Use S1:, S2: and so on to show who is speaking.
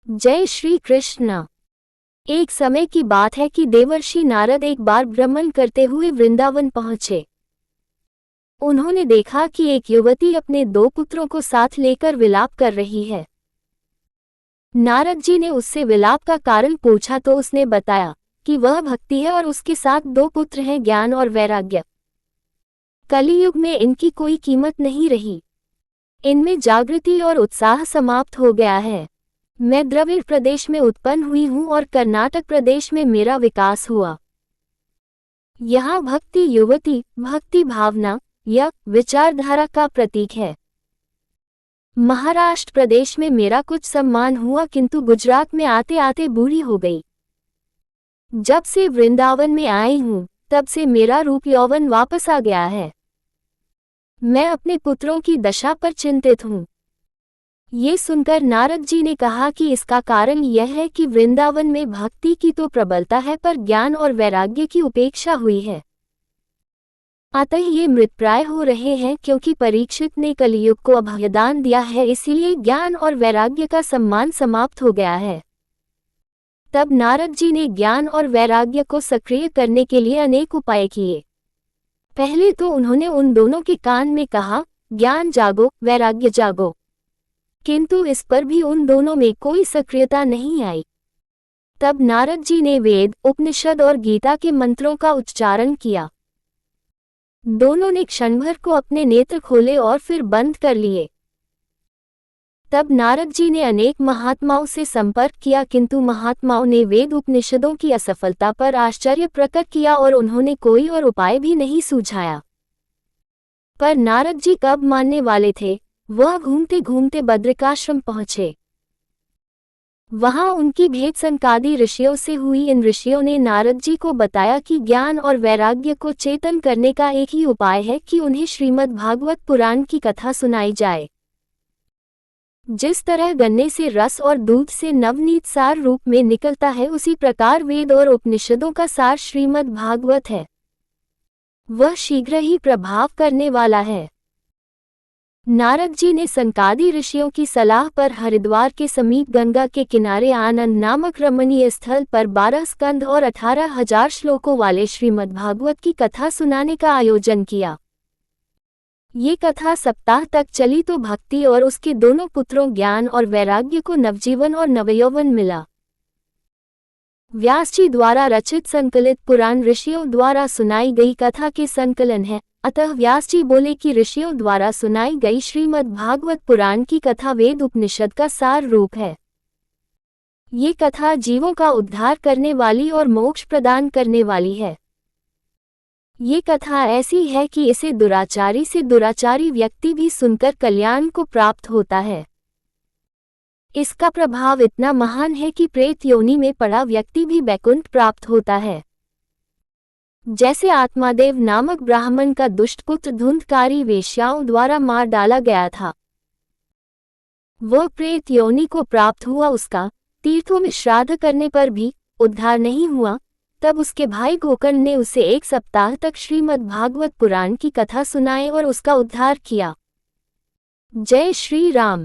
S1: जय श्री कृष्ण। एक समय की बात है कि देवर्षि नारद एक बार भ्रमण करते हुए वृंदावन पहुंचे। उन्होंने देखा कि एक युवती अपने 2 पुत्रों को साथ लेकर विलाप कर रही है। नारद जी ने उससे विलाप का कारण पूछा तो उसने बताया कि वह भक्ति है और उसके साथ 2 पुत्र हैं, ज्ञान और वैराग्य। कलियुग में इनकी कोई कीमत नहीं रही। इनमें जागृति और उत्साह समाप्त हो गया है। मैं द्रविड़ प्रदेश में उत्पन्न हुई हूँ और कर्नाटक प्रदेश में मेरा विकास हुआ। यहाँ भक्ति युवती भक्ति भावना या विचारधारा का प्रतीक है। महाराष्ट्र प्रदेश में मेरा कुछ सम्मान हुआ, किंतु गुजरात में आते आते बूढ़ी हो गई। जब से वृंदावन में आई हूँ तब से मेरा रूप यौवन वापस आ गया है। मैं अपने पुत्रों की दशा पर चिंतित हूँ। ये सुनकर नारद जी ने कहा कि इसका कारण यह है कि वृंदावन में भक्ति की तो प्रबलता है पर ज्ञान और वैराग्य की उपेक्षा हुई है। अतः ये मृतप्राय हो रहे हैं, क्योंकि परीक्षित ने कलियुग को अभयदान दिया है, इसीलिए ज्ञान और वैराग्य का सम्मान समाप्त हो गया है। तब नारद जी ने ज्ञान और वैराग्य को सक्रिय करने के लिए अनेक उपाय किए। पहले तो उन्होंने उन दोनों के कान में कहा, ज्ञान जागो वैराग्य जागो, किंतु इस पर भी उन दोनों में कोई सक्रियता नहीं आई। तब नारद जी ने वेद, उपनिषद और गीता के मंत्रों का उच्चारण किया। दोनों ने क्षणभर को अपने नेत्र खोले और फिर बंद कर लिए। तब नारद जी ने अनेक महात्माओं से संपर्क किया, किंतु महात्माओं ने वेद उपनिषदों की असफलता पर आश्चर्य प्रकट किया और उन्होंने कोई और उपाय भी नहीं सुझाया। पर नारद जी कब मानने वाले थे? वह घूमते घूमते बद्रिकाश्रम पहुंचे। वहां उनकी भेंट सनकादि ऋषियों से हुई। इन ऋषियों ने नारद जी को बताया कि ज्ञान और वैराग्य को चेतन करने का एक ही उपाय है कि उन्हें श्रीमद् भागवत पुराण की कथा सुनाई जाए। जिस तरह गन्ने से रस और दूध से नवनीत सार रूप में निकलता है, उसी प्रकार वेद और उपनिषदों का सार श्रीमद् भागवत है। वह शीघ्र ही प्रभाव करने वाला है। नारद जी ने सनकादि ऋषियों की सलाह पर हरिद्वार के समीप गंगा के किनारे आनंद नामक रमणीय स्थल पर 12 स्कंद और 18,000 श्लोकों वाले श्रीमद् भागवत की कथा सुनाने का आयोजन किया। ये कथा सप्ताह तक चली तो भक्ति और उसके दोनों पुत्रों ज्ञान और वैराग्य को नवजीवन और नवयौवन मिला। व्यास जी द्वारा रचित संकलित पुराण ऋषियों द्वारा सुनाई गई कथा के संकलन है। अतः व्यास जी बोले कि ऋषियों द्वारा सुनाई गई श्रीमद् भागवत पुराण की कथा वेद उपनिषद का सार रूप है। ये कथा जीवों का उद्धार करने वाली और मोक्ष प्रदान करने वाली है। ये कथा ऐसी है कि इसे दुराचारी से दुराचारी व्यक्ति भी सुनकर कल्याण को प्राप्त होता है। इसका प्रभाव इतना महान है कि प्रेत योनि में पड़ा व्यक्ति भी वैकुंठ प्राप्त होता है। जैसे आत्मादेव नामक ब्राह्मण का दुष्ट पुत्र धुंधकारी वेश्याओं द्वारा मार डाला गया था, वह प्रेत योनि को प्राप्त हुआ। उसका तीर्थों में श्राद्ध करने पर भी उद्धार नहीं हुआ। तब उसके भाई गोकर्ण ने उसे 1 सप्ताह तक श्रीमद् भागवत पुराण की कथा सुनाई और उसका उद्धार किया। जय श्री राम।